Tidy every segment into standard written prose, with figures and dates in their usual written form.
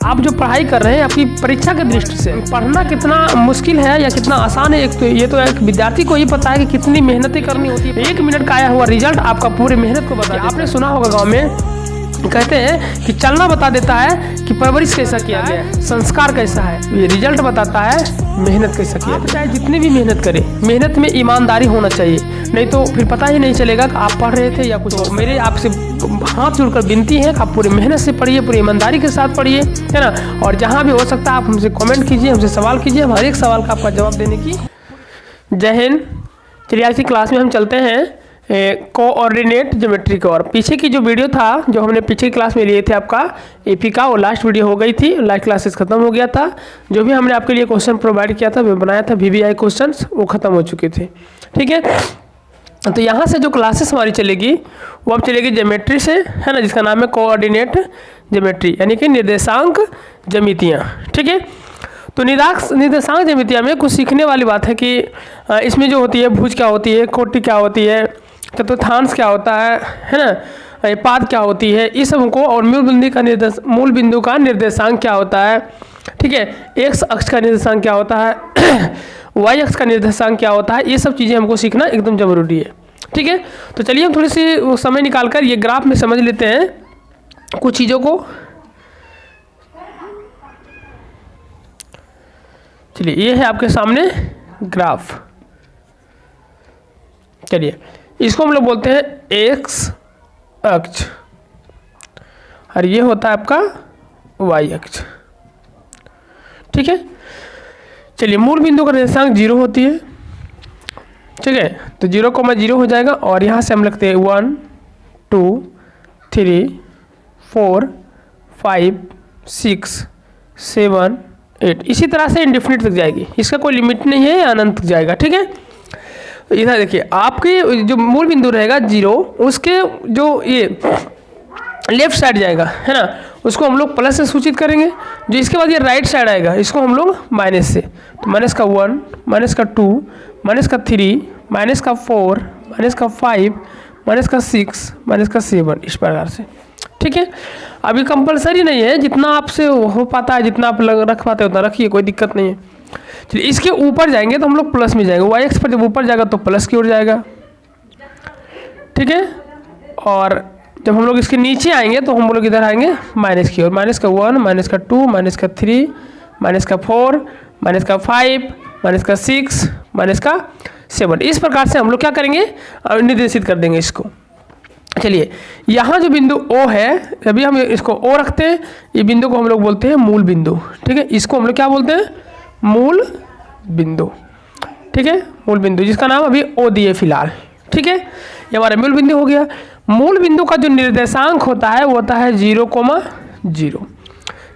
आप जो पढ़ाई कर रहे हैं आपकी परीक्षा के दृष्टि से पढ़ना कितना मुश्किल है या कितना आसान है, ये तो एक विद्यार्थी को ही पता है कि कितनी मेहनतें करनी होती है। 1 मिनट का आया हुआ रिजल्ट आपका पूरी मेहनत को बता। आपने सुना होगा गांव में कहते हैं कि चलना बता देता है कि परवरिश कैसा किया गया है, संस्कार कैसा है। ये रिजल्ट बताता है मेहनत कैसा किया है। चाहे जितनी भी मेहनत करें, मेहनत में ईमानदारी होना चाहिए, नहीं तो फिर पता ही नहीं चलेगा कि आप पढ़ रहे थे या कुछ। तो मेरे आपसे हाथ जोड़कर विनती है कि आप पूरी मेहनत से पढ़िए, पूरी ईमानदारी के साथ पढ़िए, है ना। और जहाँ भी हो सकता है आप हमसे कमेंट कीजिए, हमसे सवाल कीजिए, हम हर एक सवाल का आपका जवाब देने की। जय हिंद। चलिए आज की क्लास में हम चलते हैं कोऑर्डिनेट ज्योमेट्री की ओर। पीछे की जो वीडियो था जो हमने पीछे की क्लास में लिए थे आपका एपी का, वो लास्ट वीडियो हो गई थी, लास्ट क्लासेस खत्म हो गया था। जो भी हमने आपके लिए क्वेश्चन प्रोवाइड किया था, वो बनाया था वीवीआई क्वेश्चंस, वो खत्म हो चुके थे। ठीक है, तो यहाँ से जो क्लासेस हमारी चलेगी वो अब चलेगी ज्योमेट्री से, है ना, जिसका नाम है कोऑर्डिनेट ज्योमेट्री, यानी कि निर्देशांक ज्यामितियाँ। ठीक है, तो निर्देशांक ज्यामितियाँ में कुछ सीखने वाली बात है कि इसमें जो होती है भुज क्या होती है, कोटि क्या होती है, चतुर्थांश क्या होता है ना, पाद क्या होती है, इस सब को, और मूल बिंदु का निर्देशांक क्या होता है। ठीक है, एक्स अक्ष का निर्देशांक क्या होता है, वाई अक्ष का निर्देशांक क्या होता है, ये सब चीज़ें हमको सीखना एकदम ज़रूरी है। ठीक है, तो चलिए हम थोड़ी सी समय निकाल कर ये ग्राफ में समझ लेते हैं कुछ चीज़ों को। चलिए ये है आपके सामने ग्राफ। चलिए इसको हम लोग बोलते हैं एक्स अक्ष और ये होता है आपका वाई अक्ष। ठीक है, चलिए मूल बिंदु का निर्देशांक 0 होती है। ठीक है, तो 0,0 हो जाएगा और यहाँ से हम लिखते हैं 1 2 3 4 5 6 7 8, इसी तरह से इंडेफिनिट तक जाएगी, इसका कोई लिमिट नहीं है, अनंत तक जाएगा। ठीक है, तो इधर देखिए आपके जो मूल बिंदु रहेगा 0, उसके जो ये लेफ्ट साइड जाएगा, है ना, उसको हम लोग प्लस से सूचित करेंगे। जो इसके बाद ये राइट साइड आएगा, इसको हम लोग माइनस से, तो माइनस का 1, माइनस का 2, माइनस का 3, माइनस का 4, माइनस का 5, माइनस का 6, माइनस का 7, इस प्रकार से। ठीक है, अभी कंपलसरी नहीं है, जितना आपसे हो पाता है, जितना आप रख पाते हो उतना रखिए, कोई दिक्कत नहीं है। चलिए इसके ऊपर जाएंगे तो हम लोग प्लस में जाएंगे, वाई एक्स पर जब ऊपर जाएगा तो प्लस की ओर जाएगा। ठीक है, और जब हम लोग इसके नीचे आएंगे तो हम लोग इधर आएंगे माइनस की ओर, माइनस का 1, माइनस का 2, माइनस का 3, माइनस का 4, माइनस का 5, माइनस का 6, माइनस का 7, इस प्रकार से हम लोग क्या करेंगे, निर्देशित कर देंगे इसको। चलिए यहाँ जो बिंदु O है, अभी हम इसको O रखते हैं, ये बिंदु को हम लोग बोलते हैं मूल बिंदु। ठीक है, इसको हम लोग क्या बोलते हैं, मूल बिंदु। ठीक है, मूल बिंदु जिसका नाम अभी O दिए फिलहाल। ठीक है, ये हमारा मूल बिंदु हो गया। मूल बिंदु का जो निर्देशांक होता है वो होता है 0,0।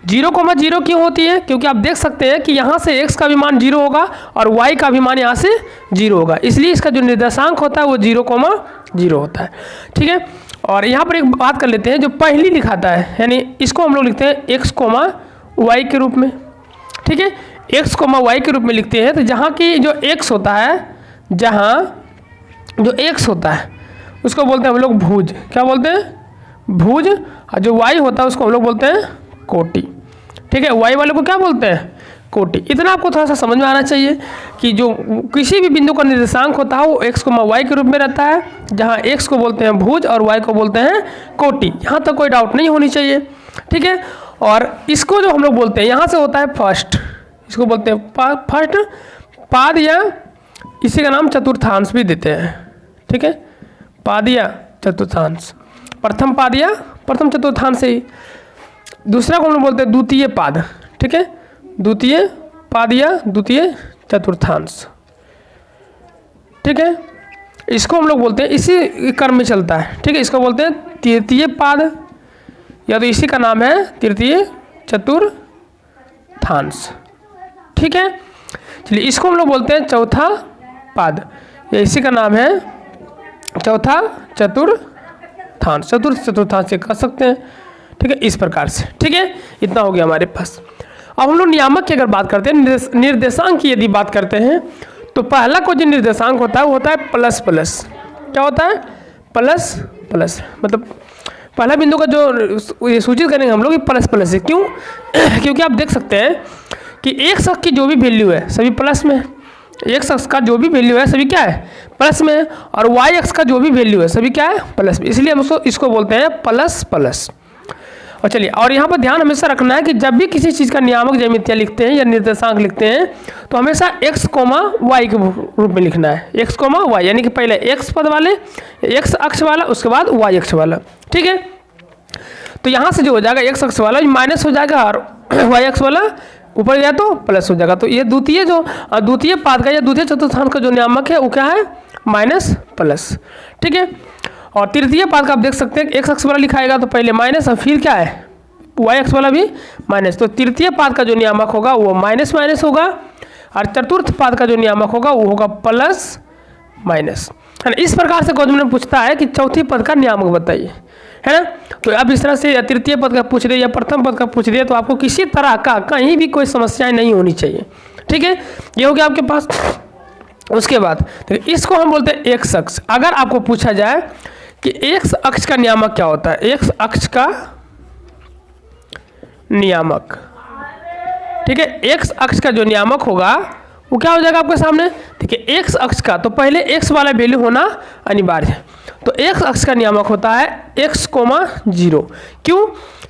0,0 क्यों होती है, क्योंकि आप देख सकते हैं कि यहाँ से x का भी मान 0 होगा और y का भी मान यहाँ से 0 होगा, इसलिए इसका जो निर्देशांक होता है वो 0,0 होता है। ठीक है, और यहाँ पर एक बात कर लेते हैं, जो पहली लिखाता है, यानी इसको हम लोग लिखते हैं x, y के रूप में। ठीक है, x, y के रूप में लिखते हैं, तो जहाँ की जो x होता है, जहाँ जो x होता है उसको बोलते हैं हम लोग भुज। क्या बोलते हैं, भुज। और जो y होता है उसको हम लोग बोलते हैं कोटि। ठीक है, y वाले को क्या बोलते हैं, कोटि। इतना आपको थोड़ा सा समझ में आना चाहिए कि जो किसी भी बिंदु का निर्देशांक होता है वो x, y के रूप में रहता है, जहाँ x को बोलते हैं भुज और y को बोलते हैं कोटि। यहाँ तक कोई डाउट नहीं होनी चाहिए। ठीक है, और इसको जो हम लोग बोलते हैं, यहाँ से होता है फर्स्ट, इसको बोलते हैं फर्स्ट पाद, या इसी का नाम चतुर्थांश भी देते हैं। ठीक है, पाद या चतुर्थांश, प्रथम पाद या प्रथम चतुर्थांश से ही। दूसरा को हम लोग बोलते हैं द्वितीय पाद। ठीक है, द्वितीय पाद या द्वितीय चतुर्थांश। ठीक है, इसको हम लोग बोलते हैं, इसी क्रम में चलता है। ठीक है, इसको बोलते हैं तृतीय पाद, या तो इसी का नाम है तृतीय चतुर्थांश। ठीक है, चलिए इसको हम लोग बोलते हैं चौथा पाद, या इसी का नाम है चौथा चतुर्थांश, चतुर्थ चतुर्थांश से कर सकते हैं। ठीक है, इस प्रकार से। ठीक है, इतना हो गया हमारे पास। अब हम लोग नियामक की अगर बात करते हैं, निर्देशांक की यदि बात करते हैं, तो पहला को जो निर्देशांक होता है वो होता है प्लस प्लस। क्या होता है, प्लस प्लस, मतलब पहला बिंदु का जो ये सूचित करेंगे हम लोग ये प्लस प्लस है। क्यों? क्योंकि आप देख सकते हैं कि एक अक्ष की जो भी वैल्यू है सभी प्लस में है। एक अक्ष का जो भी वैल्यू है सभी क्या है? प्लस में है। और वाई अक्ष का जो भी वैल्यू है सभी क्या है? प्लस में। इसलिए हम इसको बोलते हैं प्लस प्लस। और चलिए, और यहाँ पर ध्यान हमेशा रखना है कि जब भी किसी चीज़ का नियामक ज्यामितियाँ लिखते हैं या निर्देशांक लिखते हैं तो हमेशा x, y के रूप में लिखना है। x, y, यानी कि पहले x पद वाले, x अक्ष वाला, उसके बाद y अक्ष वाला। ठीक है, तो यहाँ से जो हो जाएगा x अक्ष वाला माइनस हो जाएगा और y अक्ष वाला ऊपर गया तो प्लस हो जाएगा। तो ये द्वितीय पाद का या द्वितीय चतुर्थांश का जो नियामक है वो क्या है? Minus plus. ठीक है, और तृतीय पाद का आप देख सकते हैं x अक्ष वाला लिखाएगा तो पहले माइनस और फिर क्या है? y अक्ष वाला भी माइनस। तो तृतीय पाद का जो नियामक होगा वो माइनस माइनस होगा और चतुर्थ पाद का जो नियामक होगा वो होगा प्लस माइनस, है ना। इस प्रकार से क्वेश्चन में पूछता है कि चौथी पद का नियामक बताइए, है ना। तो अब इस तरह से या तृतीय पद का पूछ रहे या प्रथम पद का पूछ रहे तो आपको किसी तरह का कहीं भी कोई समस्याएं नहीं होनी चाहिए। ठीक है, ये हो गया आपके पास। उसके बाद इसको हम बोलते हैं एक्स अक्ष। अगर आपको पूछा जाए कि एक्स अक्ष का नियामक क्या होता है, एक्स अक्ष का नियामक, ठीक है, एक्स अक्ष का जो नियामक होगा वो क्या हो जाएगा आपके सामने? देखिए, एक्स अक्ष का तो पहले एक्स वाला वैल्यू होना अनिवार्य है। तो एक्स अक्ष का नियामक होता है x, 0। क्यों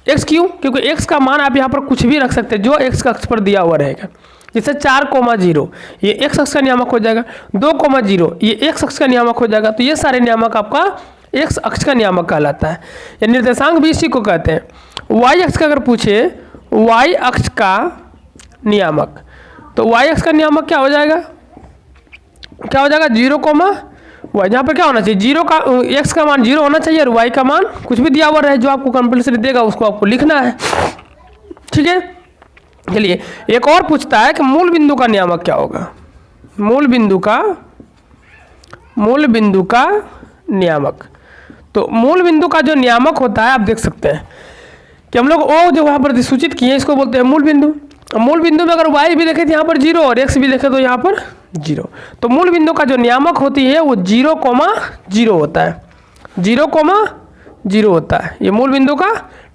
x? क्योंकि x का मान आप यहाँ पर कुछ भी रख सकते हैं जो x अक्ष पर दिया हुआ रहेगा। जैसे 4, 0 ये x अक्ष का नियामक हो जाएगा, 2, 0 ये x अक्ष का नियामक हो जाएगा। तो ये सारे नियामक आपका x अक्ष का नियामक कहलाता है। या निर्देशांक भी इसी को कहते हैं। y अक्ष का अगर पूछे y अक्ष का नियामक, तो y अक्ष का नियामक क्या हो जाएगा? 0, y। यहाँ पर क्या होना चाहिए? 0 का x का मान 0 होना चाहिए और y का मान कुछ भी दिया हुआ रहे, जो आपको कंपल्सरी देगा उसको आपको लिखना है। ठीक है, चलिए एक और पूछता है कि मूल बिंदु का नियामक क्या होगा? मूल बिंदु का नियामक। तो मूल बिंदु का जो नियामक होता है आप देख सकते हैं कि हम लोग ओ जो वहाँ पर सूचित किए हैं इसको बोलते हैं मूल बिंदु। मूल बिंदु में अगर y भी देखे तो यहाँ पर 0 और x भी देखे तो यहाँ पर 0। तो मूल बिंदु का जो नियामक होती है वो 0, 0 होता है। 0, 0 होता है ये मूल बिंदु का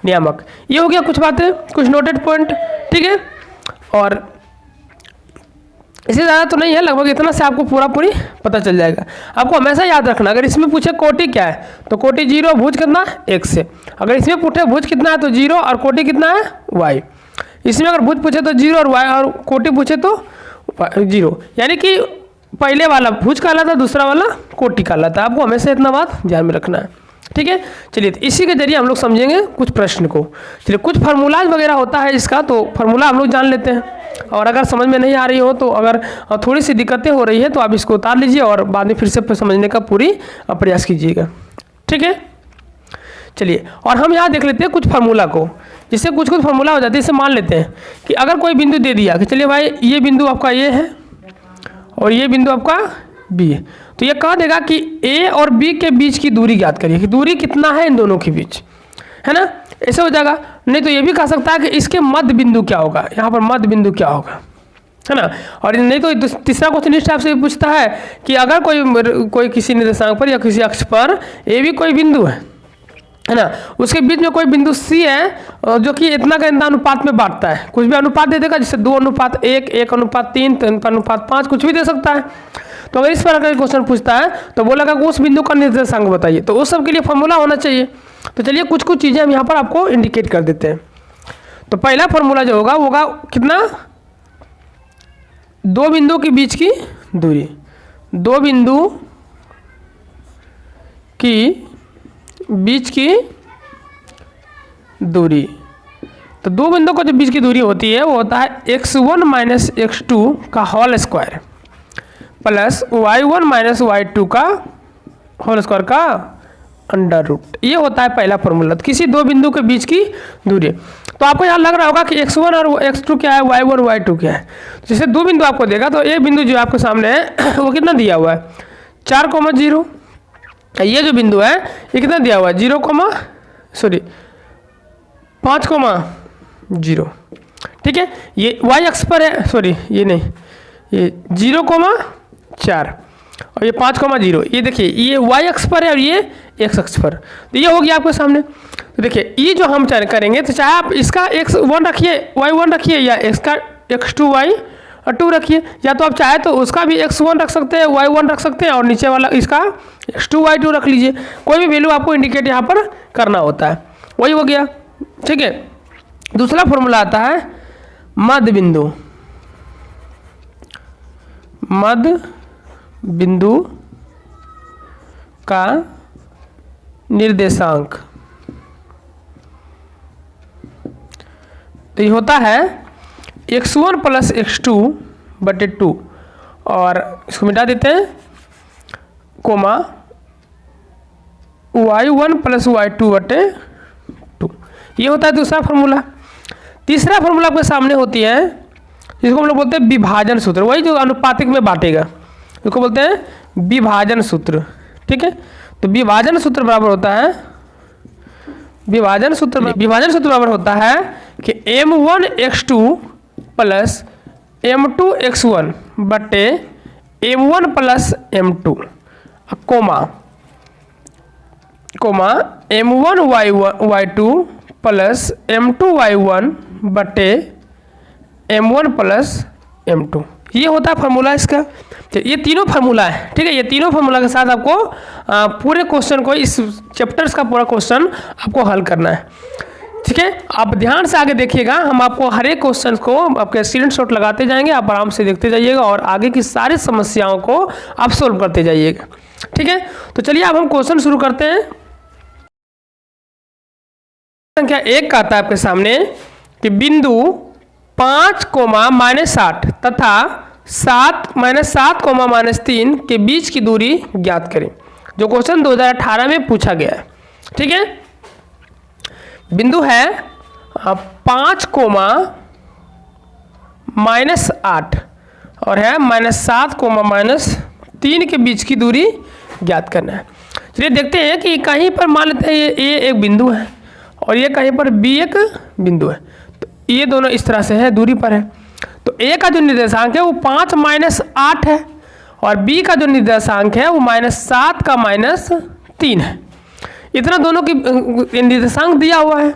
नियामक। ये हो गया कुछ बातें, कुछ नोटेड पॉइंट। ठीक है, और इससे ज़्यादा तो नहीं है, लगभग इतना से आपको पूरी पता चल जाएगा। आपको हमेशा याद रखना, अगर इसमें पूछे कोटि क्या है तो कोटि 0, भुज कितना? x से। अगर इसमें पूछे भुज कितना है तो 0 और कोटि कितना है? y। इसमें अगर भुज पूछे तो 0 और y, और कोटि पूछे तो 0। यानी कि पहले वाला भुज कहलाता है, दूसरा वाला कोटि कहलाता है। आपको हमेशा इतना बात ध्यान में रखना है। ठीक है, चलिए तो इसी के जरिए हम लोग समझेंगे कुछ प्रश्न को। चलिए, कुछ फार्मूलाज वगैरह होता है इसका, तो फार्मूला हम लोग जान लेते हैं। और अगर समझ में नहीं आ रही हो तो अगर थोड़ी सी दिक्कतें हो रही है तो आप इसको उतार लीजिए और बाद में फिर से समझने का पूरी प्रयास कीजिएगा। ठीक है, चलिए और हम यहाँ देख लेते हैं कुछ फार्मूला को, जिससे कुछ फार्मूला हो जाते हैं। जैसे मान लेते हैं कि अगर कोई बिंदु दे दिया कि चलिए भाई ये बिंदु आपका ये है और ये बिंदु आपका बी है, तो ये कह देगा कि ए और बी के बीच की दूरी ज्ञात करिए कि दूरी कितना है इन दोनों के बीच, है ना। ऐसे हो जाएगा। नहीं तो ये भी कह सकता है कि इसके मध्य बिंदु क्या होगा, यहाँ पर मध्य बिंदु क्या होगा, है ना। और नहीं तो तीसरा क्वेश्चन इस टाइप से पूछता है कि अगर कोई किसी निर्देशांक पर या किसी अक्ष पर ए भी कोई बिंदु है ना, उसके बीच में कोई बिंदु सी है जो कि इतना का इतना अनुपात में बांटता है, कुछ भी अनुपात दे देगा, जैसे 2:1, 1:3, 3:5 कुछ भी दे सकता है। तो अगर इस प्रकार का क्वेश्चन पूछता है तो बोलेगा कि उस बिंदु का निर्देशांक बताइए, तो उस सब के लिए फॉर्मूला होना चाहिए। तो चलिए कुछ चीज़ें हम यहाँ पर आपको इंडिकेट कर देते हैं। तो पहला फॉर्मूला जो होगा वो होगा कितना? दो बिंदु के बीच की दूरी, दो बिंदु की बीच की दूरी। तो दो बिंदु का जो बीच की दूरी होती है वो होता है x1 माइनस x2 का whole square plus y1 minus y2 का होल स्क्वायर का अंडर रूट। ये होता है पहला फॉर्मूला, तो किसी दो बिंदु के बीच की दूरी। तो आपको यहाँ लग रहा होगा कि x1 और x2 क्या है, y1 और y2 क्या है। जैसे दो बिंदु आपको देगा तो एक बिंदु जो आपके सामने है वो कितना दिया हुआ है 4,0। ये जो बिंदु है ये कितना दिया हुआ है 5,0। ठीक है, ये y अक्ष पर है, सॉरी ये नहीं, ये 0,4 और ये 5,0। ये देखिए ये y अक्ष पर है और ये एक्स अक्ष पर। तो ये हो गया आपके सामने। तो देखिए ये जो हम चयन करेंगे, तो चाहे आप इसका x1 रखिए, y1 रखिए, या इसका x2 y2 रखिए, या तो आप चाहे तो उसका भी x1 रख सकते हैं, y1 रख सकते हैं, और नीचे वाला इसका x2 y2 रख लीजिए। कोई भी वैल्यू आपको इंडिकेट यहाँ पर करना होता है, वही हो गया। ठीक है, दूसरा फॉर्मूला आता है मध्य बिंदु। मध्य बिंदु का निर्देशांक, तो ये होता है x1 प्लस x2 बटे 2, और इसको मिटा देते हैं, कोमा y1 प्लस y2 बटे 2। ये होता है दूसरा फार्मूला। तीसरा फार्मूला आपके सामने होती है, जिसको हम लोग बोलते हैं विभाजन सूत्र, वही जो अनुपातिक में बांटेगा, इसको बोलते हैं विभाजन सूत्र। ठीक है, तो विभाजन सूत्र बराबर होता है, विभाजन सूत्र बराबर होता है कि m1 x2 plus m2 x1 बटे m1 plus m2, coma m1 y2 plus m2 y1 बटे m1 प्लस m2। ये होता है फार्मूला इसका। तो ये तीनों फार्मूला है। ठीक है, ये तीनों फार्मूला के साथ आपको पूरे क्वेश्चन को, इस चैप्टर्स का पूरा क्वेश्चन आपको हल करना है। ठीक है, आप ध्यान से आगे देखिएगा, हम आपको हर एक क्वेश्चन को आपके स्क्रीनशॉट लगाते जाएंगे, आप आराम से देखते जाइएगा और आगे की सारी समस्याओं को आप सोल्व करते जाइएगा। ठीक है, तो चलिए अब हम क्वेश्चन शुरू करते हैं। संख्या 1 का आता है आपके सामने कि बिंदु 5, -8 तथा 7, -7, -3 के बीच की दूरी ज्ञात करें, जो क्वेश्चन 2018 में पूछा गया है। ठीक है, बिंदु है 5, -8 और है -7, -3 के बीच की दूरी ज्ञात करना है। चलिए देखते हैं कि कहीं पर मान लेते हैं ये एक बिंदु है और ये कहीं पर बी एक बिंदु है। तो ये दोनों इस तरह से है, दूरी पर है। तो ए का जो निर्देशांक है वो 5 -8 है और बी का जो निर्देशांक है वो -7 का -3 है। इतना दोनों की निर्देशांक दिया हुआ है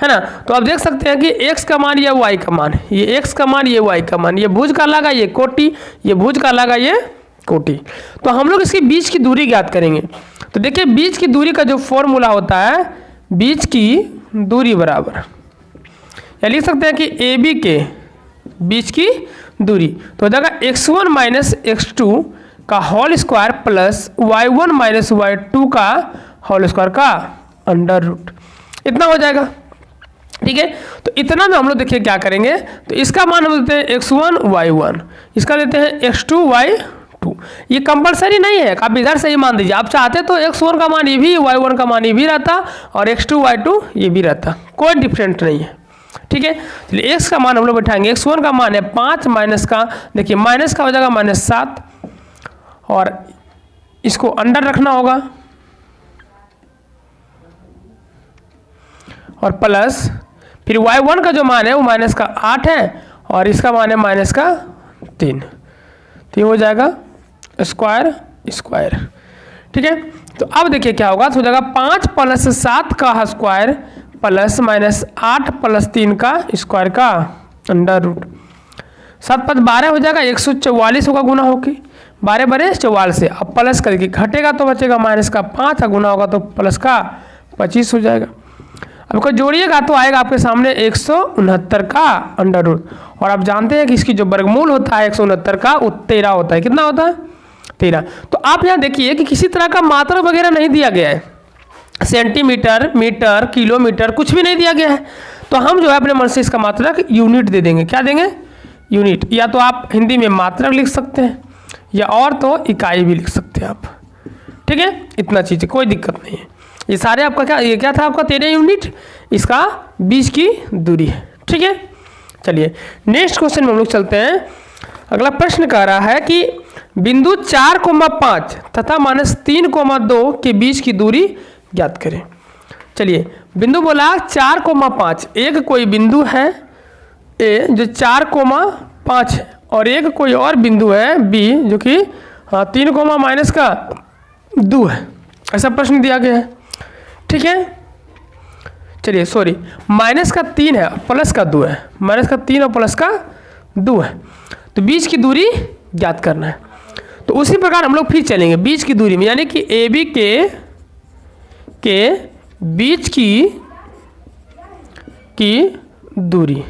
ना। तो आप देख सकते हैं कि x का मान या y का मान, ये x का मान ये y का मान, ये भुज का लगा ये कोटि, ये भुज का लगा ये कोटि। तो हम लोग इसके बीच की दूरी ज्ञात करेंगे। तो देखिए बीच की दूरी का जो फॉर्मूला होता है, बीच की दूरी बराबर, या लिख सकते हैं कि ए बी के बीच की दूरी, तो हो जाएगा x1 माइनस x2 का whole square plus y1 minus y2 का होल स्क्वायर का अंडर रूट, इतना हो जाएगा। ठीक है, तो इतना में हम लोग देखिए क्या करेंगे। तो इसका मान हम देते हैं x1 y1, इसका देते हैं x2 y2। ये कंपलसरी नहीं है, आप इधर से ही मान दीजिए। आप चाहते तो x1 का मान ये भी, y1 का मान ये भी रहता और x2 y2 ये भी रहता, कोई डिफरेंट नहीं है। ठीक है, चलिए x का मान हम लोग बैठाएंगे। x1 का मान है 5 माइनस का, देखिए माइनस का हो जाएगा -7 और इसको अंडर रखना होगा और प्लस फिर y1 का जो मान है वो माइनस का 8 है और इसका मान है माइनस का 3, तो ये हो जाएगा स्क्वायर स्क्वायर। ठीक है, तो अब देखिए क्या होगा, तो हो जाएगा 5 + 7 का स्क्वायर प्लस -8 + 3 का स्क्वायर का अंडर रूट। 7 × 5 12 हो जाएगा, 144 होगा गुना होके, 12 × 12 44 से अब प्लस करके घटेगा तो बचेगा माइनस का 5, गुना होगा तो प्लस का 25 हो जाएगा। अब को जोड़िएगा तो आएगा आपके सामने 169 का अंडर रूट, और आप जानते हैं कि इसकी जो वर्गमूल होता है 169 का वो 13 होता है। कितना होता है? 13। तो आप यहाँ देखिए कि किसी तरह का मात्रा वगैरह नहीं दिया गया है, सेंटीमीटर, मीटर, किलोमीटर कुछ भी नहीं दिया गया है। तो हम जो है अपने मन से इसका मात्रक यूनिट दे देंगे। क्या देंगे? यूनिट। या तो आप हिंदी में मात्रक लिख सकते हैं या और तो इकाई भी लिख सकते हैं आप। ठीक है, इतना चीज़ कोई दिक्कत नहीं है। ये सारे आपका क्या, ये क्या था आपका 13 यूनिट, इसका बीच की दूरी है। ठीक है, चलिए नेक्स्ट क्वेश्चन में हम लोग चलते हैं। अगला प्रश्न कह रहा है कि बिंदु 4,5 तथा -3,2 के बीच की दूरी ज्ञात करें। चलिए बिंदु बोला 4,5, एक कोई बिंदु है ए जो 4,5 है और एक कोई और बिंदु है बी जो कि 3, -2 है। ऐसा प्रश्न दिया गया है। ठीक है, चलिए सॉरी, माइनस का 3 है और प्लस का 2 है, माइनस का 3 और प्लस का 2 है, तो बीच की दूरी ज्ञात करना है। तो उसी प्रकार हम लोग फिर चलेंगे बीच की दूरी में, यानी कि ए बी के बीच की दूरी।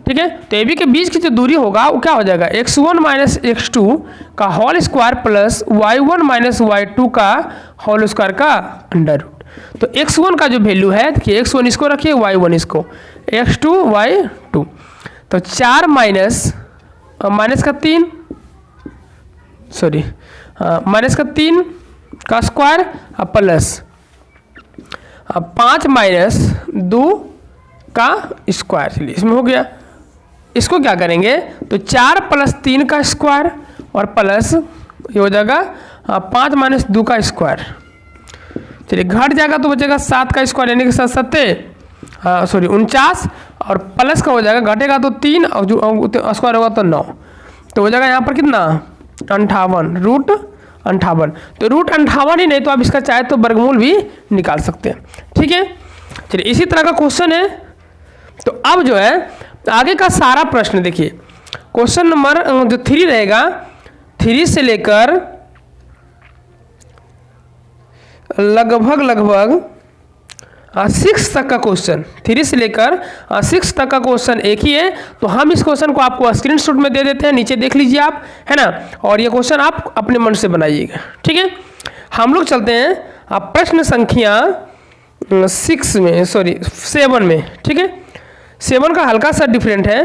ठीक है, तो ए बी के बीच की जो दूरी होगा वो क्या हो जाएगा, x1 माइनस x2 का whole square plus y1 minus y2 का होल स्क्वायर का अंडर रूट। तो x1 का जो वैल्यू है, देखिए x1 इसको रखिए, y1 इसको, x2 y2, तो 4 माइनस का 3, सॉरी माइनस का 3 का स्क्वायर प्लस 5 माइनस 2 का स्क्वायर। चलिए इसमें हो गया, इसको क्या करेंगे, तो 4 प्लस 3 का स्क्वायर और प्लस ये हो जाएगा 5 माइनस 2 का स्क्वायर। चलिए घट जाएगा तो बचेगा 7 का स्क्वायर, यानी कि 7 सत्ते सॉरी 49, और प्लस का हो जाएगा, घटेगा तो 3 और जो स्क्वायर होगा तो 9, तो हो जाएगा यहाँ पर कितना 58, रूट 58। तो रूट 58 ही नहीं तो आप इसका चाहे तो वर्गमूल भी निकाल सकते हैं। ठीक है, चलिए इसी तरह का क्वेश्चन है। तो अब जो है आगे का सारा प्रश्न देखिए, क्वेश्चन नंबर जो 3 रहेगा, 3 से लेकर लगभग 6 तक का क्वेश्चन, 3 से लेकर 6 तक का क्वेश्चन एक ही है। तो हम इस क्वेश्चन को आपको स्क्रीनशॉट में दे देते हैं, नीचे देख लीजिए आप, है ना, और ये क्वेश्चन आप अपने मन से बनाइएगा। ठीक है, हम लोग चलते हैं आप प्रश्न संख्या 7 में। ठीक है, 7 का हल्का सा डिफरेंट है।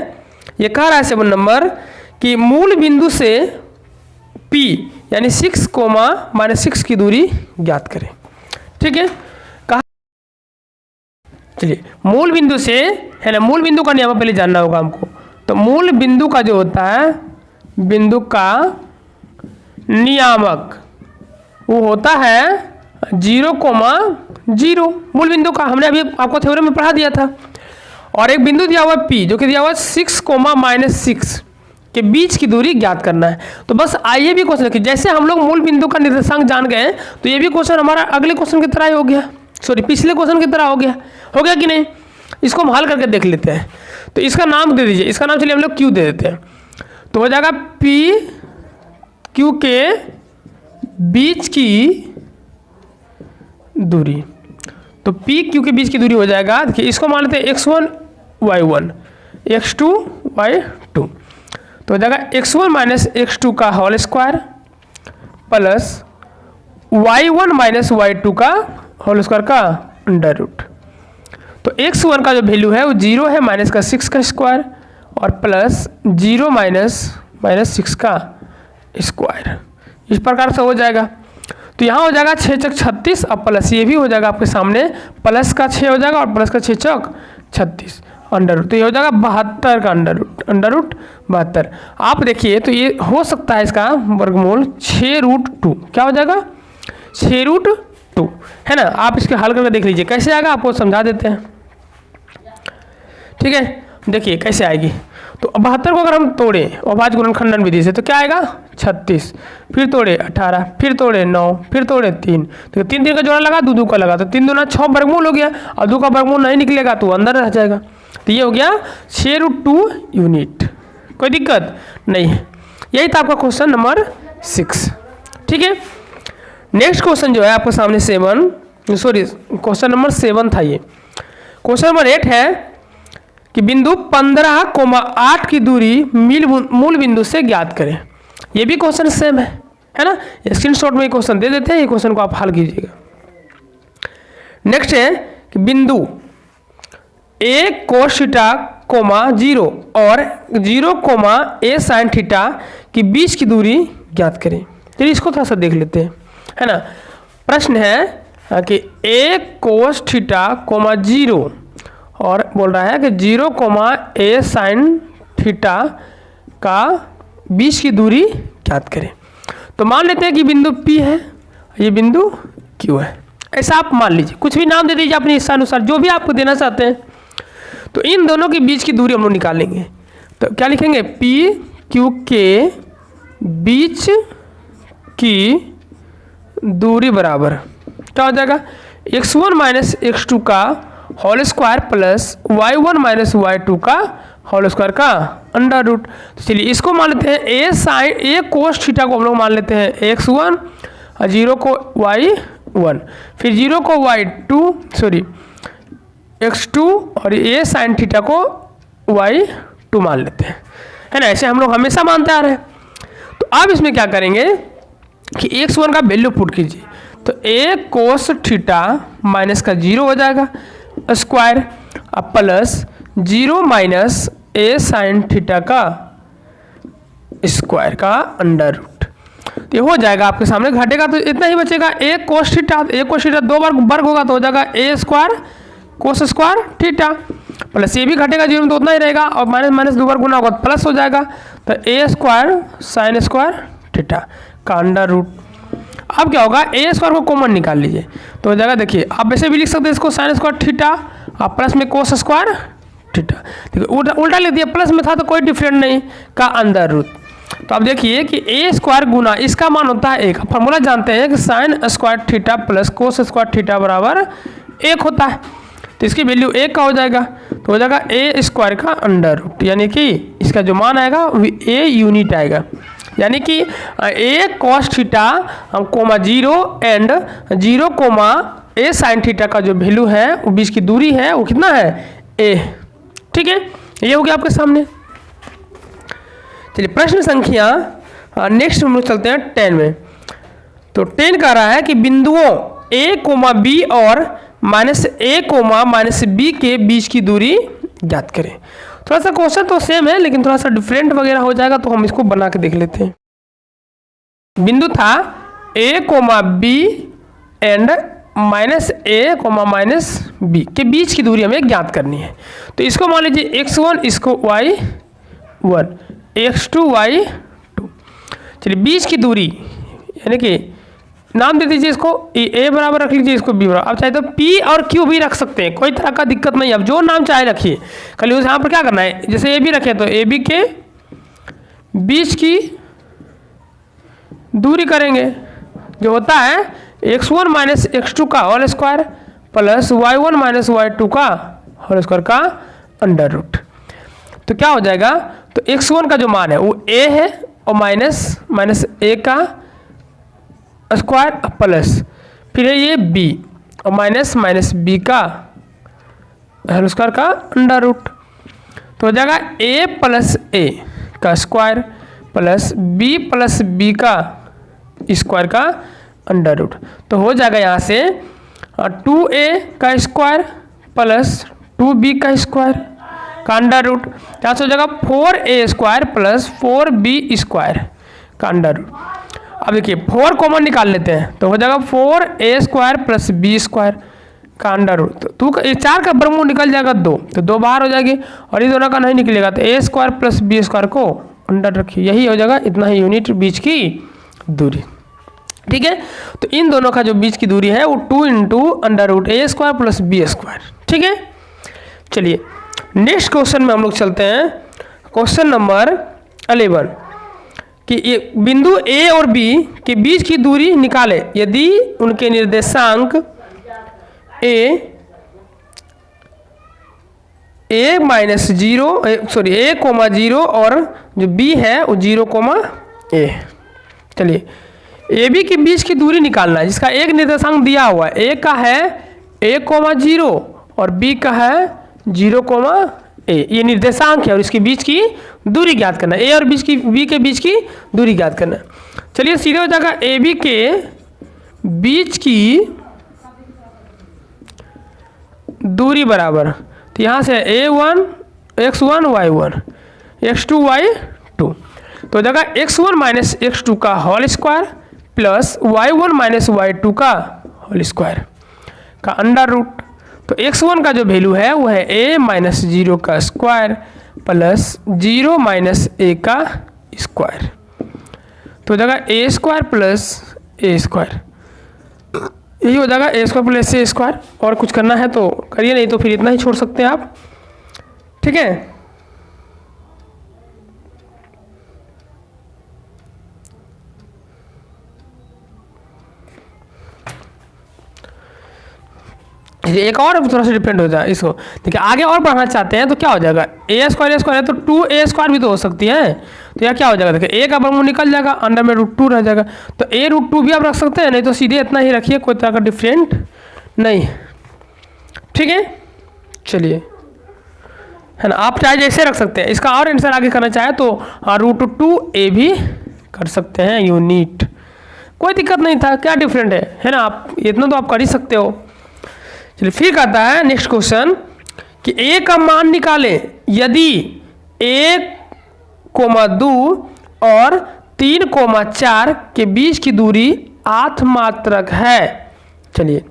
ये कह रहा है 7 नंबर कि मूल बिंदु से P यानी 6, -6 की दूरी ज्ञात करें। ठीक है, कहा चलिए मूल बिंदु से, है ना, मूल बिंदु का नियम पहले जानना होगा हमको। तो मूल बिंदु का जो होता है, बिंदु का नियामक वो होता है 0,0। मूल बिंदु का हमने अभी आपको थ्योरम में पढ़ा दिया था। और एक बिंदु दिया हुआ है P, जो कि दिया हुआ है 6, -6 के बीच की दूरी ज्ञात करना है। तो बस आइए भी क्वेश्चन देखिए, जैसे हम लोग मूल बिंदु का निर्देशांक जान गए, तो ये भी क्वेश्चन हमारा अगले क्वेश्चन की तरह ही हो गया, सॉरी पिछले क्वेश्चन की तरह हो गया कि नहीं। इसको हम हल करके देख लेते हैं। तो इसका नाम दे दीजिए, इसका नाम चलिए हम लोग Q दे देते हैं। तो हो जाएगा P Q के बीच की दूरी। तो P Q के बीच की दूरी हो जाएगा, देखिए इसको मान लेते हैं x1 y1 x2 y2, तो हो जाएगा x1 माइनस x2 का whole square plus y1 minus y2 का होल स्क्वायर का अंडर रूट। तो x1 का जो वैल्यू है वो 0 है, माइनस का 6 का स्क्वायर और प्लस 0 माइनस 6 का स्क्वायर, इस प्रकार से हो जाएगा। तो यहाँ हो जाएगा 6 चौक 36 और प्लस ये भी हो जाएगा आपके सामने, प्लस का 6 हो जाएगा और प्लस का 6 चौक 36 अंडर रूट, तो ये हो जाएगा 72 का अंडर रूट 72। आप देखिए तो ये हो सकता है इसका वर्गमूल 6√2, क्या हो जाएगा 6√2, है ना। आप इसके हल करके देख लीजिए कैसे आएगा, आपको समझा देते हैं। ठीक है, देखिए कैसे आएगी। तो 72 को अगर हम तोड़े अभाज्य गुणनखंडन विधि से तो क्या आएगा 36, फिर तोड़े 18, फिर तोड़े 9, फिर तोड़े 3, तो 3 का जोड़ा लगा, 2 का लगा, तो 3 दूना 6 वर्गमूल हो गया, और 2 का वर्गमूल नहीं निकलेगा तो अंदर रह जाएगा। तो ये हो गया 6√2 यूनिट, कोई दिक्कत नहीं है। यही था आपका क्वेश्चन नंबर 6। ठीक है, नेक्स्ट क्वेश्चन जो है आपके सामने क्वेश्चन नंबर 7 था। ये क्वेश्चन नंबर 8 है कि बिंदु 15,8 की दूरी मूल बिंदु से ज्ञात करें। ये भी क्वेश्चन सेम है ना, स्क्रीनशॉट में क्वेश्चन दे देते हैं, ये क्वेश्चन को आप हल कीजिएगा। नेक्स्ट है कि बिंदु a cos थीटा, 0 और 0, a sin थीटा के बीच की दूरी ज्ञात करें। चलिए इसको थोड़ा सा देख लेते हैं, है ना। प्रश्न है कि a cos थीटा, 0 और बोल रहा है कि 0, a sin थीटा का बीच की दूरी ज्ञात करें। तो मान लेते हैं कि बिंदु P है, ये बिंदु Q है, ऐसा आप मान लीजिए, कुछ भी नाम दे दीजिए अपनी इच्छानुसार, जो भी आपको देना चाहते हैं। तो इन दोनों के बीच की दूरी हम लोग निकालेंगे, तो क्या लिखेंगे P Q के बीच की दूरी बराबर क्या हो जाएगा, x1 माइनस x2 का whole square plus y1 minus y2 का होल स्क्वायर का अंडर रूट। तो चलिए इसको मान लेते हैं a sine a cos theta को हम लोग मान लेते हैं x1 और 0 को y1, फिर 0 को x2 और a साइन थीटा को y2 मान लेते हैं, है ना। ऐसे हम लोग हमेशा मानते आ रहे हैं। तो अब इसमें क्या करेंगे कि x1 का वैल्यू पुट कीजिए, तो a कोस थीटा माइनस का 0 हो जाएगा स्क्वायर, अब plus 0 minus a sine theta का स्क्वायर का अंडर रूट। तो ये हो जाएगा आपके सामने, घटेगा तो इतना ही बचेगा, a कोस थीटा 2 बार वर्ग होगा तो हो जाएगा a square cos square theta, plus ये भी घटेगा 0 में तो उतना ही रहेगा, और माइनस माइनस 2 बार गुना होगा तो प्लस हो जाएगा, तो a square sine square theta का अंडर रूट। अब क्या होगा, a स्क्वायर को कॉमन निकाल लीजिए तो हो जाएगा, देखिए आप वैसे भी लिख सकते हैं इसको साइन स्क्वायर थीटा और प्लस में कोस स्क्वायर थीटा, देखिए उल्टा लिख दिया, प्लस में था तो कोई डिफरेंट नहीं का अंडर रूट। तो आप देखिए कि a स्क्वायर गुना इसका मान होता है 1, फॉर्मूला जानते हैं कि sine square theta plus cos square theta बराबर 1 होता है, तो इसकी वैल्यू 1 का हो जाएगा, तो हो जाएगा a स्क्वायर का अंडर रूट, यानी कि इसका जो मान आएगा वो a यूनिट आएगा, यानी कि a cos theta comma 0 and 0 comma a sine theta का जो वैल्यू है वो बीच की दूरी है वो कितना है a, ठीक है। ये हो गया आपके सामने। चलिए प्रश्न संख्या नेक्स्ट हम लोग चलते हैं 10 में। तो 10 कह रहा है कि बिंदुओं a कोमा b और minus a comma minus b के बीच की दूरी ज्ञात करें। थोड़ा सा क्वेश्चन तो सेम है लेकिन थोड़ा सा डिफरेंट वगैरह हो जाएगा, तो हम इसको बना के देख लेते हैं। बिंदु था a comma b and minus a comma minus b के बीच की दूरी हमें ज्ञात करनी है। तो इसको मान लीजिए x1, इसको y1, x2 y2। चलिए बीच की दूरी यानी कि नाम दे दीजिए इसको a बराबर रख लीजिए, इसको b बराबर, आप चाहे तो p और q भी रख सकते हैं, कोई तरह का दिक्कत नहीं, अब जो नाम चाहे रखिए। खाली उस यहाँ पर क्या करना है, जैसे a b रखे तो a b के बीच की दूरी करेंगे जो होता है x1 माइनस x2 का whole square plus y1 minus y2 का होल स्क्वायर का अंडर रूट। तो क्या हो जाएगा, तो x1 का जो मान है वो a है और माइनस a का स्क्वायर प्लस फिर है ये b और माइनस b का होल स्क्वायर का अंडर रूट। तो हो जाएगा a प्लस a का square plus b plus b का स्क्वायर का अंडर रूट। तो हो जाएगा यहाँ से 2a का स्क्वायर प्लस 2b का स्क्वायर का अंडर रूट, यहाँ से हो जाएगा 4a square plus 4b square का अंडर रूट। अब देखिए 4 कॉमन निकाल लेते हैं तो हो जाएगा 4a square plus b square का अंडर रूट। तो 4 का वर्गमूल निकल जाएगा 2, तो 2 बाहर हो जाएगी और ये दोनों का नहीं निकलेगा, तो a square plus b square को अंडर रखिए, यही हो जाएगा इतना ही यूनिट बीच की दूरी, ठीक है। तो इन दोनों का जो बीच की दूरी है वो 2 into under root a square plus b square, ठीक है। चलिए नेक्स्ट क्वेश्चन में हम लोग चलते हैं, क्वेश्चन नंबर 11 कि ये बिंदु a और b के बीच की दूरी निकाले यदि उनके निर्देशांक a माइनस 0 और जो b है वो 0 कोमा a। चलिए ए बी के बीच की दूरी निकालना है जिसका एक निर्देशांक दिया हुआ है, ए का है a,0 और b का है 0,a, ये निर्देशांक है और इसके बीच की दूरी ज्ञात करना है, a और b के बीच की दूरी ज्ञात करना है। चलिए सीधे हो जाएगा ए बी के बीच की दूरी बराबर, तो यहाँ से a1 x1 y1 x2 y2, तो हो जाएगा x1 माइनस x2 का whole square plus y1 minus y2 का होल स्क्वायर का अंडर रूट। तो x1 का जो वैल्यू है वो है a माइनस 0 का स्क्वायर प्लस 0 माइनस a का स्क्वायर, तो हो जाएगा a square plus a square, यही हो जाएगा a square plus a square. और कुछ करना है तो करिए, नहीं तो फिर इतना ही छोड़ सकते हैं आप, ठीक है। एक और थोड़ा सा डिफरेंट हो जाए इसको। देखिए आगे और बढ़ाना चाहते हैं तो क्या हो जाएगा, ए स्क्वायर है तो 2a² भी तो हो सकती है। तो यह क्या हो जाएगा, देखिए a का वर्गमूल निकल जाएगा, अंडर में √2 रह जाएगा। तो a√2 भी आप रख सकते हैं, नहीं तो सीधे इतना ही रखिए, कोई तरह का डिफरेंट नहीं। ठीक है, चलिए, है ना, आप चाहे जैसे रख सकते हैं। इसका और आंसर आगे करना चाहे तो √2a भी कर सकते हैं यूनिट, कोई दिक्कत नहीं था। क्या डिफरेंट है ना, आप इतना तो आप कर ही सकते हो। चलिए फिर कहता है नेक्स्ट क्वेश्चन कि a का मान निकालें यदि 1,2 और 3,4 के बीच की दूरी 8 मात्रक है। चलिए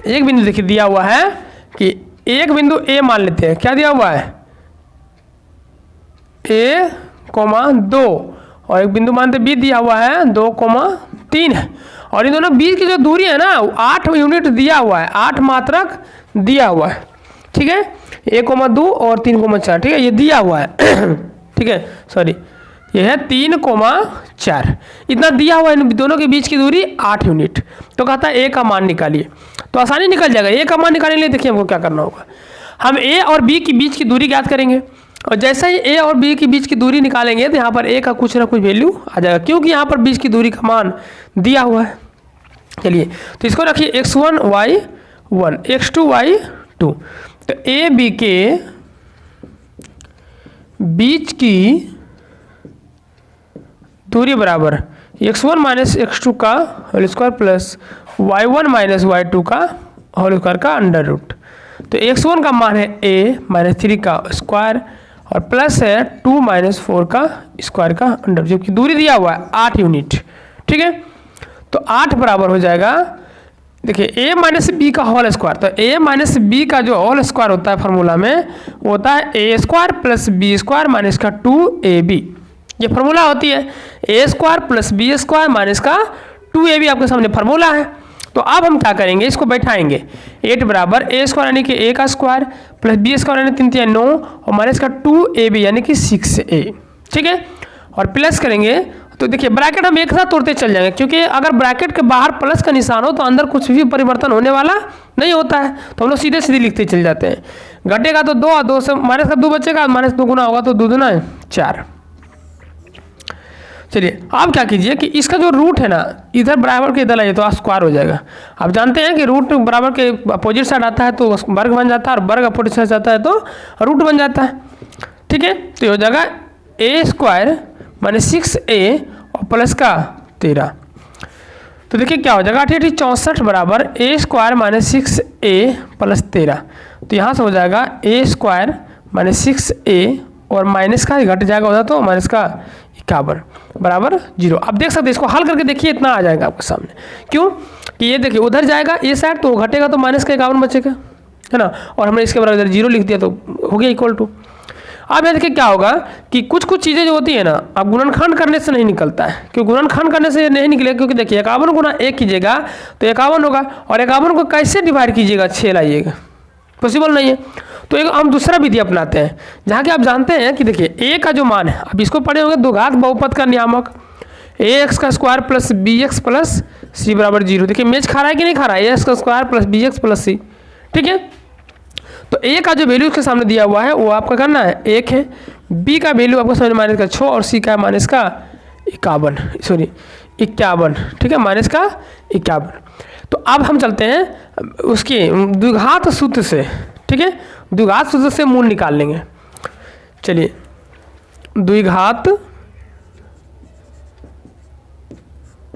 एक बिंदु देखिए दिया हुआ है कि एक बिंदु a मान लेते हैं, क्या दिया हुआ है a,2 और एक बिंदु मानते b दिया हुआ है 2,3 है, और इन दोनों बीच की जो दूरी है ना 8 यूनिट दिया हुआ है, 8 मात्रक दिया हुआ है। ठीक है, 1,2 और 3,4, ठीक है, ये दिया हुआ है। ठीक है, सॉरी, ये है 3,4, इतना दिया हुआ है। इन दोनों के बीच की दूरी 8 यूनिट। तो कहता है a का मान निकालिए, तो आसानी निकल जाएगा। a का मान निकालने के लिए देखिए हमको क्या करना होगा, हम a और b के बीच की दूरी ज्ञात करेंगे, और जैसे ही a और b के बीच की दूरी निकालेंगे तो यहाँ पर a का कुछ ना कुछ वैल्यू आ जाएगा, क्योंकि यहाँ पर बीच की दूरी का मान दिया हुआ है। चलिए तो इसको रखिए x1 y1 x2 y2, तो a b के बीच की दूरी बराबर x1 माइनस x2 का whole square plus y1 minus y2 का होल स्क्वायर का अंडर रूट। तो x1 का मान है a माइनस 3 का स्क्वायर और प्लस है 2 माइनस 4 का स्क्वायर का अंडर, जबकि दूरी दिया हुआ है 8 यूनिट। ठीक है, तो 8 बराबर हो जाएगा, देखिए a माइनस बी का होल स्क्वायर, तो a माइनस बी का जो होल स्क्वायर होता है फार्मूला में वो होता है a² प्लस b² माइनस का 2ab, ये फार्मूला होती है। a² प्लस b² माइनस का 2ab आपके सामने फार्मूला है। तो अब हम क्या करेंगे, इसको बैठाएंगे, 8 बराबर a² यानी कि a का स्क्वायर प्लस b² यानी 3 3 9 और माइनस का 2ab यानी कि 6a। ठीक है, और प्लस करेंगे तो देखिए ब्रैकेट हम एक साथ तोड़ते चल जाएंगे, क्योंकि अगर ब्रैकेट के बाहर प्लस का निशान हो तो अंदर कुछ भी परिवर्तन होने वाला नहीं होता है, तो हम लोग सीधे सीधे लिखते चल जाते हैं। घटेगा तो 2 और 2 से माइनस का 2 बचेगा, माइनस 2 गुना होगा तो 2 दूना 4। चलिए अब क्या कीजिए कि इसका जो रूट है ना इधर बराबर के इधर आइए तो स्क्वायर हो जाएगा। आप जानते हैं कि रूट बराबर के अपोजिट साइड आता है तो वर्ग बन जाता है, और वर्ग अपोजिट साइड आता है तो रूट बन जाता है। ठीक है, तो ये हो जाएगा a² माइनस 6a और प्लस का 13। तो देखिए क्या हो जाएगा 8 64 बराबर a² माइनस 6a प्लस 13। तो यहाँ से हो जाएगा a² माइनस 6a और माइनस का घट जाएगा उधर तो माइनस का 51 बराबर 0। आप देख सकते हैं, इसको हल करके देखिए इतना आ जाएगा आपके सामने। क्यों कि ये देखिए उधर जाएगा ए साइड तो घटेगा तो माइनस का 51 बचेगा, है ना, और हमने इसके बराबर 0 लिख दिया तो हो गया इक्वल टू। अब यहाँ देखिए क्या होगा कि कुछ कुछ चीज़ें जो होती है ना अब गुणनखंड करने से नहीं निकलता है, क्यों गुणनखंड करने से नहीं निकलेगा, क्योंकि देखिए 51 गुना 1 कीजिएगा तो 51 होगा, और 51 को कैसे डिवाइड कीजिएगा 6 लाइएगा, पॉसिबल नहीं है। तो एक हम दूसरा विधि अपनाते हैं जहाँ कि आप जानते हैं कि देखिए a का जो मान है, अब इसको पढ़े होंगे द्विघात बहुपद का नियामक, ax का square plus bx plus c बराबर 0। देखिए मेज खा रहा है कि नहीं खा रहा है, ax का square plus bx plus c। ठीक है, तो a का जो वैल्यू उसके सामने दिया हुआ है वो आपका करना है 1 है, b का वैल्यू आपको सामने माइनस का 6 और c का माइनस का 51। ठीक है, माइनस का 51। तो अब हम चलते हैं उसके द्विघात सूत्र से। ठीक है, द्विघात सूत्र से मूल निकाल लेंगे। चलिए द्विघात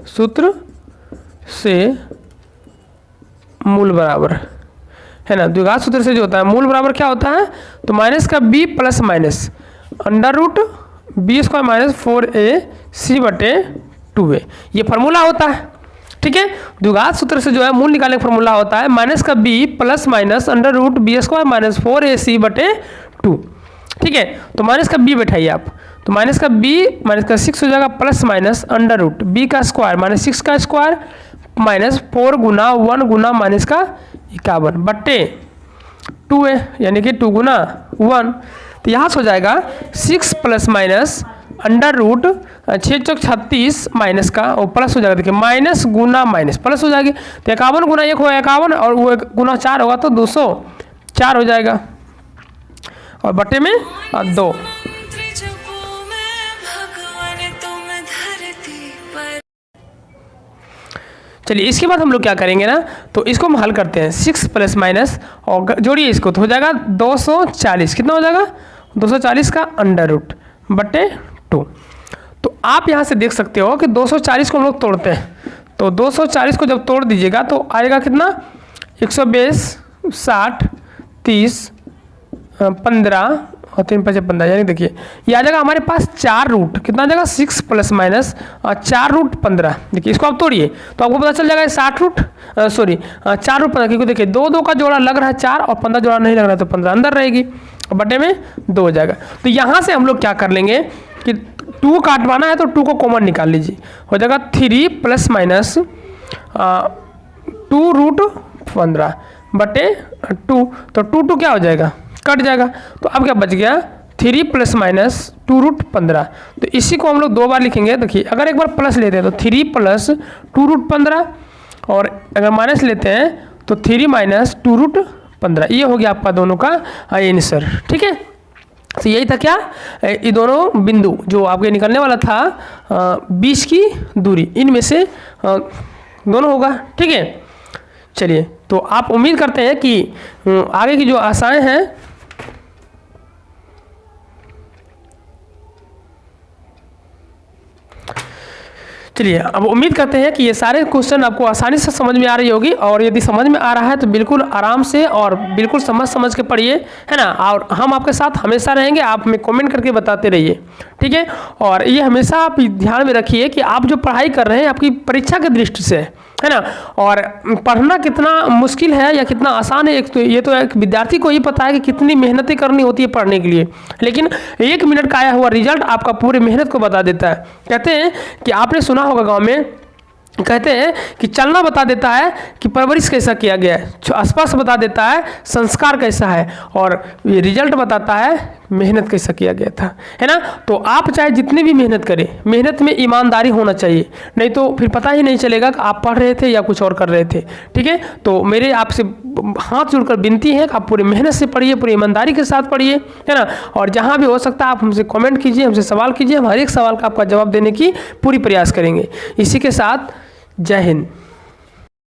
सूत्र से मूल बराबर है ना, द्विघात सूत्र से जो होता है मूल बराबर क्या होता है, तो माइनस का b plus minus under root b² minus 4ac बटे 2a, ये फार्मूला होता है। ठीक है, द्विघात सूत्र से जो है मूल निकालने का फॉर्मूला होता है माइनस का b plus minus under root b² minus 4ac बटे 2। ठीक है, तो माइनस का b बैठाइए आप, तो माइनस का b माइनस का 6 हो जाएगा plus minus under root b का स्क्वायर माइनस 6 का स्क्वायर माइनस 4 गुना 1 गुना माइनस का 51 बट्टे 2a यानी कि 2 गुना 1। तो यहाँ से हो जाएगा 6 प्लस माइनस अंडर रूट 6 चौक 36 माइनस का और प्लस हो जाएगा, देखिए माइनस गुना माइनस प्लस हो जाएगी, तो 51 गुना 1 होगा 51 और वो 1 गुना 4 होगा तो 204 हो जाएगा और बटे में 2। चलिए इसके बाद हम लोग क्या करेंगे ना, तो इसको हम हल करते हैं 6 प्लस माइनस और जोड़िए इसको तो हो जाएगा 240, कितना हो जाएगा 240 का अंडर रूट बटे 2। तो आप यहाँ से देख सकते हो कि 240 को हम लोग तोड़ते हैं, तो 240 को जब तोड़ दीजिएगा तो आएगा कितना 120 60 30 15 और 3 5 15, यानी देखिए ये आ जाएगा हमारे पास 4 रूट, कितना आ जाएगा 6 प्लस माइनस 4 रूट 15। देखिए इसको आप तोड़िए तो आपको पता चल जाएगा 60 रूट 4 रूट 15, क्योंकि देखिए 2 2 का जोड़ा लग रहा है 4 और 15 जोड़ा नहीं लग रहा है तो 15 अंदर रहेगी और बटे में 2 हो जाएगा। तो यहाँ से हम लोग क्या कर लेंगे कि 2 काटवाना है तो 2 को कॉमन निकाल लीजिए, हो जाएगा 3 प्लस माइनस 2 रूट 15 बटे 2, तो 2 क्या हो जाएगा कट जाएगा, तो अब क्या बच गया 3 प्लस माइनस 2 रूट 15। तो इसी को हम लोग 2 बार लिखेंगे, देखिए अगर एक बार प्लस लेते हैं तो 3 प्लस 2 रूट 15 और अगर माइनस लेते हैं तो 3 माइनस 2 रूट 15, ये हो गया आपका दोनों का आंसर। ठीक है, तो यही था क्या, ये दोनों बिंदु जो आपके निकलने वाला था 20 की दूरी, इनमें से दोनों होगा। ठीक है, चलिए तो आप उम्मीद करते हैं कि आगे की जो आशाएं हैं चलिए अब उम्मीद करते हैं कि ये सारे क्वेश्चन आपको आसानी से समझ में आ रही होगी, और यदि समझ में आ रहा है तो बिल्कुल आराम से और बिल्कुल समझ के पढ़िए, है ना। और हम आपके साथ हमेशा रहेंगे, आप हमें कमेंट करके बताते रहिए, ठीक है। और ये हमेशा आप ध्यान में रखिए कि आप जो पढ़ाई कर रहे हैं आपकी परीक्षा की दृष्टि से है ना, और पढ़ना कितना मुश्किल है या कितना आसान है एक तो ये तो एक विद्यार्थी को ही पता है कि कितनी मेहनतें करनी होती है पढ़ने के लिए, लेकिन 1 मिनट का आया हुआ रिजल्ट आपका पूरी मेहनत को बता देता है। कहते हैं कि आपने सुना होगा गांव में कहते हैं कि चलना बता देता है कि परवरिश कैसा किया गया है, आसपास बता देता है संस्कार कैसा है, और ये रिजल्ट बताता है मेहनत कैसा किया गया था, है ना। तो आप चाहे जितनी भी मेहनत करें, मेहनत में ईमानदारी होना चाहिए, नहीं तो फिर पता ही नहीं चलेगा कि आप पढ़ रहे थे या कुछ और कर रहे थे। ठीक है, तो मेरे आपसे हाथ जोड़कर विनती है कि आप पूरी मेहनत से पढ़िए, पूरी ईमानदारी के साथ पढ़िए, है ना। और जहाँ भी हो सकता है आप हमसे कमेंट कीजिए, हमसे सवाल कीजिए, हम हर एक सवाल का आपका जवाब देने की पूरी प्रयास करेंगे। इसी के साथ जय हिंद।